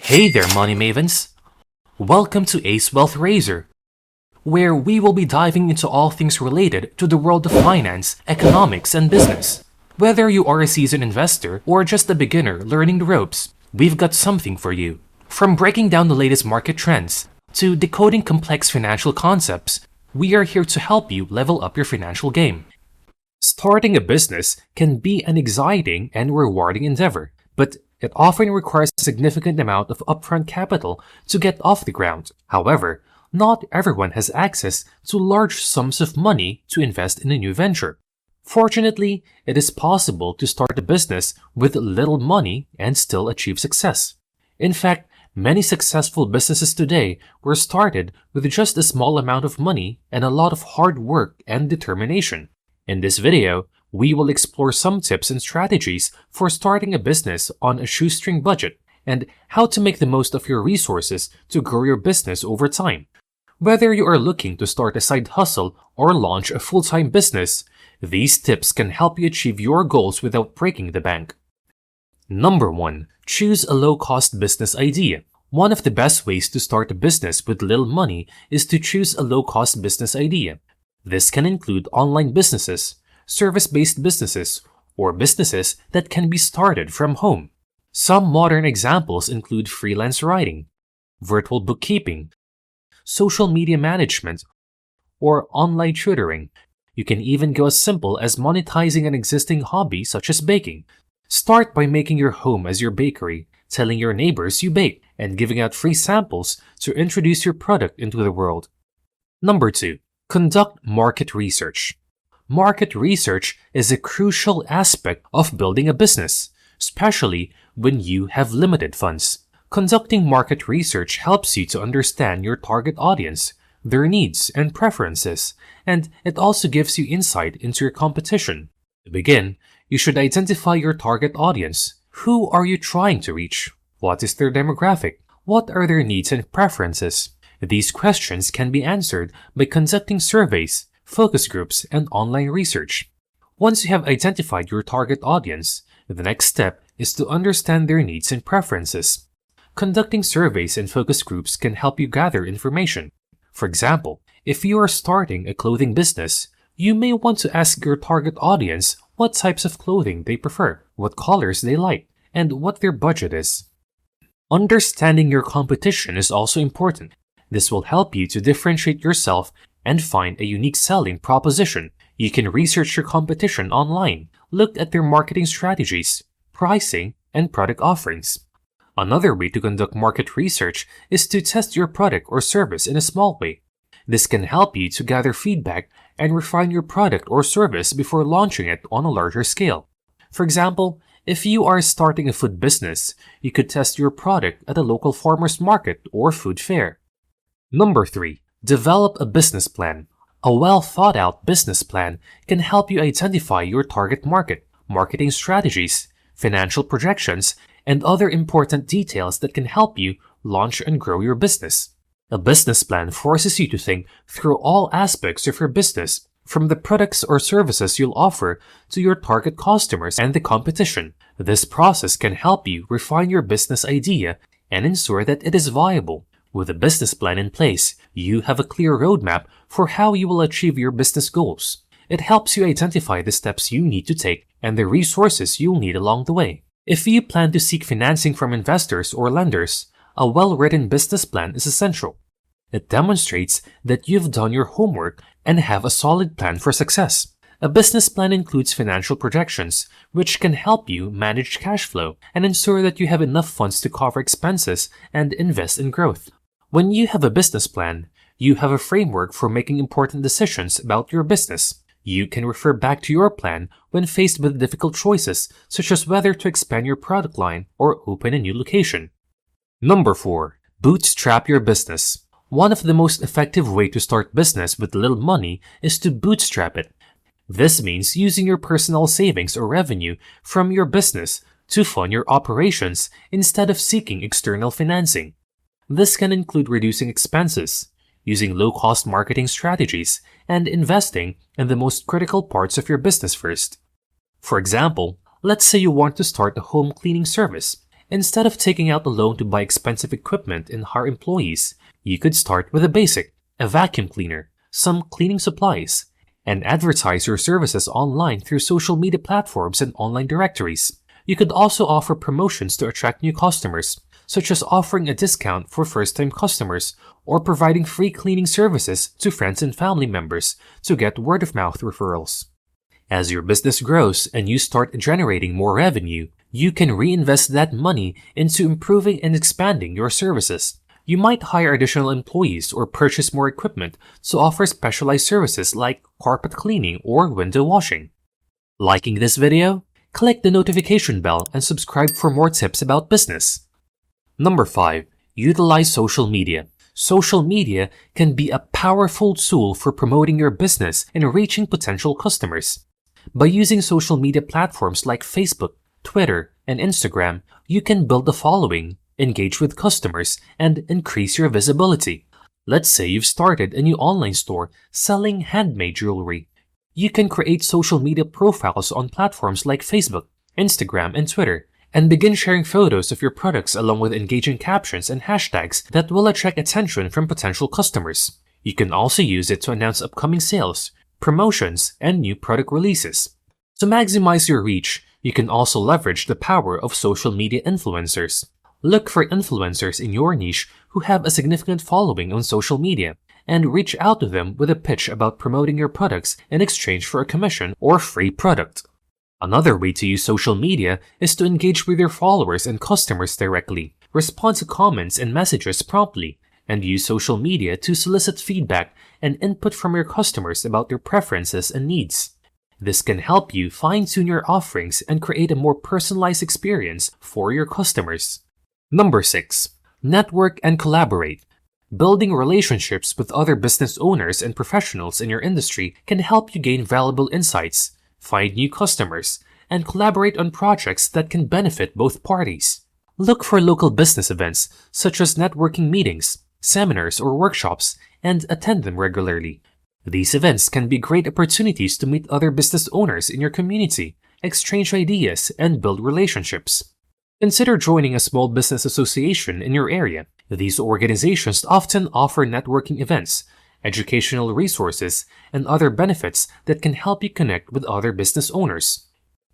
Hey there, Money Mavens! Welcome to Ace Wealth Raiser, where we will be diving into all things related to the world of finance, economics, and business. Whether you are a seasoned investor or just a beginner learning the ropes, we've got something for you. From breaking down the latest market trends to decoding complex financial concepts, we are here to help you level up your financial game. Starting a business can be an exciting and rewarding endeavor, but it often requires a significant amount of upfront capital to get off the ground. However, not everyone has access to large sums of money to invest in a new venture. Fortunately, it is possible to start a business with little money and still achieve success. In fact, many successful businesses today were started with just a small amount of money and a lot of hard work and determination. In this video, we will explore some tips and strategies for starting a business on a shoestring budget and how to make the most of your resources to grow your business over time. Whether you are looking to start a side hustle or launch a full-time business, these tips can help you achieve your goals without breaking the bank. Number 1. Choose a low-cost business idea. One of the best ways to start a business with little money is to choose a low-cost business idea. This can include online businesses, service-based businesses, or businesses that can be started from home. Some modern examples include freelance writing, virtual bookkeeping, social media management, or online tutoring. You can even go as simple as monetizing an existing hobby such as baking. Start by making your home as your bakery, telling your neighbors you bake, and giving out free samples to introduce your product into the world. Number 2. Conduct market research. Market research is a crucial aspect of building a business, especially when you have limited funds. Conducting market research helps you to understand your target audience, their needs and preferences, and it also gives you insight into your competition. To begin, you should identify your target audience. Who are you trying to reach? What is their demographic? What are their needs and preferences? These questions can be answered by conducting surveys, focus groups, and online research. Once you have identified your target audience, the next step is to understand their needs and preferences. Conducting surveys and focus groups can help you gather information. For example, if you are starting a clothing business, you may want to ask your target audience what types of clothing they prefer, what colors they like, and what their budget is. Understanding your competition is also important. This will help you to differentiate yourself and find a unique selling proposition. You can research your competition online, look at their marketing strategies, pricing, and product offerings. Another way to conduct market research is to test your product or service in a small way. This can help you to gather feedback and refine your product or service before launching it on a larger scale. For example, if you are starting a food business, you could test your product at a local farmer's market or food fair. Number 3. Develop a business plan. A well-thought-out business plan can help you identify your target market, marketing strategies, financial projections, and other important details that can help you launch and grow your business. A business plan forces you to think through all aspects of your business, from the products or services you'll offer to your target customers and the competition. This process can help you refine your business idea and ensure that it is viable. With a business plan in place, you have a clear roadmap for how you will achieve your business goals. It helps you identify the steps you need to take and the resources you'll need along the way. If you plan to seek financing from investors or lenders, a well-written business plan is essential. It demonstrates that you've done your homework and have a solid plan for success. A business plan includes financial projections, which can help you manage cash flow and ensure that you have enough funds to cover expenses and invest in growth. When you have a business plan, you have a framework for making important decisions about your business. You can refer back to your plan when faced with difficult choices, such as whether to expand your product line or open a new location. Number 4. Bootstrap your business. One of the most effective ways to start business with little money is to bootstrap it. This means using your personal savings or revenue from your business to fund your operations instead of seeking external financing. This can include reducing expenses, using low-cost marketing strategies, and investing in the most critical parts of your business first. For example, let's say you want to start a home cleaning service. Instead of taking out a loan to buy expensive equipment and hire employees, you could start with a basic, a vacuum cleaner, some cleaning supplies, and advertise your services online through social media platforms and online directories. You could also offer promotions to attract new customers, such as offering a discount for first-time customers or providing free cleaning services to friends and family members to get word-of-mouth referrals. As your business grows and you start generating more revenue, you can reinvest that money into improving and expanding your services. You might hire additional employees or purchase more equipment to offer specialized services like carpet cleaning or window washing. Liking this video? Click the notification bell and subscribe for more tips about business. Number 5. Utilize social media. Social media can be a powerful tool for promoting your business and reaching potential customers. By using social media platforms like Facebook, Twitter, and Instagram, you can build a following, engage with customers, and increase your visibility. Let's say you've started a new online store selling handmade jewelry. You can create social media profiles on platforms like Facebook, Instagram, and Twitter, and begin sharing photos of your products along with engaging captions and hashtags that will attract attention from potential customers. You can also use it to announce upcoming sales, promotions, and new product releases. To maximize your reach, you can also leverage the power of social media influencers. Look for influencers in your niche who have a significant following on social media, and reach out to them with a pitch about promoting your products in exchange for a commission or free product. Another way to use social media is to engage with your followers and customers directly, respond to comments and messages promptly, and use social media to solicit feedback and input from your customers about their preferences and needs. This can help you fine-tune your offerings and create a more personalized experience for your customers. Number 6. Network and collaborate. Building relationships with other business owners and professionals in your industry can help you gain valuable insights, find new customers, and collaborate on projects that can benefit both parties. Look for local business events such as networking meetings, seminars, or workshops, and attend them regularly. These events can be great opportunities to meet other business owners in your community, exchange ideas, and build relationships. Consider joining a small business association in your area. These organizations often offer networking events, educational resources, and other benefits that can help you connect with other business owners.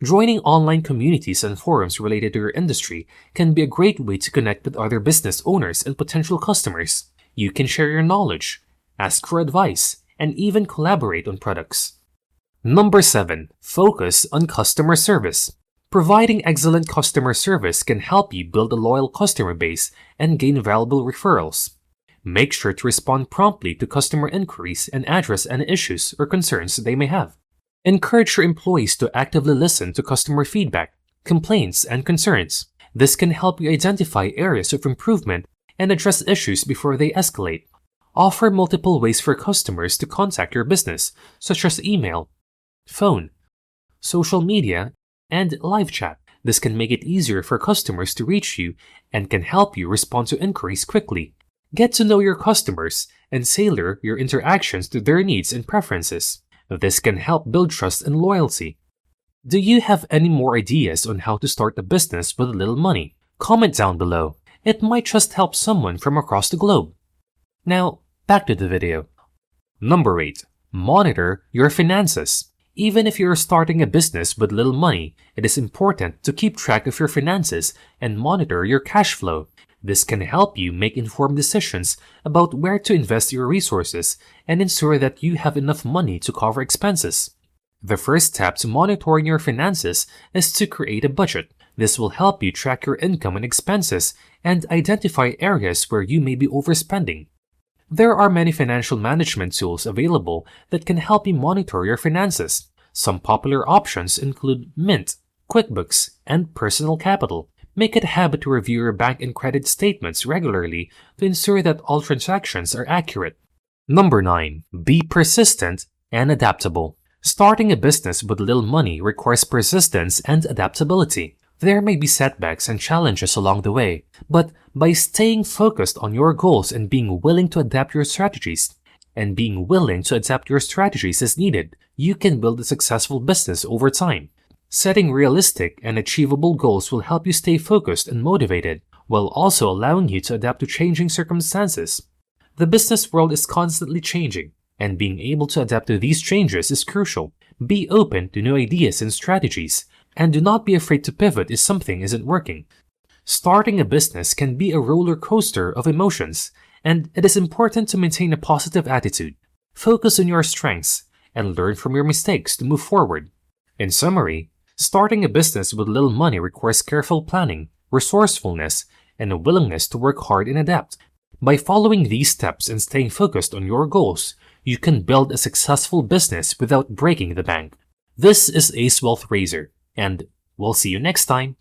Joining online communities and forums related to your industry can be a great way to connect with other business owners and potential customers. You can share your knowledge, ask for advice, and even collaborate on products. Number 7. Focus on customer service. Providing excellent customer service can help you build a loyal customer base and gain valuable referrals. Make sure to respond promptly to customer inquiries and address any issues or concerns they may have. Encourage your employees to actively listen to customer feedback, complaints, and concerns. This can help you identify areas of improvement and address issues before they escalate. Offer multiple ways for customers to contact your business, such as email, phone, social media, and live chat. This can make it easier for customers to reach you and can help you respond to inquiries quickly. Get to know your customers and tailor your interactions to their needs and preferences. This can help build trust and loyalty. Do you have any more ideas on how to start a business with little money? Comment down below. It might just help someone from across the globe. Now, back to the video. Number 8. Monitor your finances. Even if you're starting a business with little money, it is important to keep track of your finances and monitor your cash flow. This can help you make informed decisions about where to invest your resources and ensure that you have enough money to cover expenses. The first step to monitoring your finances is to create a budget. This will help you track your income and expenses and identify areas where you may be overspending. There are many financial management tools available that can help you monitor your finances. Some popular options include Mint, QuickBooks, and Personal Capital. Make it a habit to review your bank and credit statements regularly to ensure that all transactions are accurate. Number 9. Be persistent and adaptable. Starting a business with little money requires persistence and adaptability. There may be setbacks and challenges along the way, but by staying focused on your goals and being willing to adapt your strategies as needed, you can build a successful business over time. Setting realistic and achievable goals will help you stay focused and motivated, while also allowing you to adapt to changing circumstances. The business world is constantly changing, and being able to adapt to these changes is crucial. Be open to new ideas and strategies, and do not be afraid to pivot if something isn't working. Starting a business can be a roller coaster of emotions, and it is important to maintain a positive attitude. Focus on your strengths, and learn from your mistakes to move forward. In summary, starting a business with little money requires careful planning, resourcefulness, and a willingness to work hard and adapt. By following these steps and staying focused on your goals, you can build a successful business without breaking the bank. This is Ace Wealth Raiser, and we'll see you next time.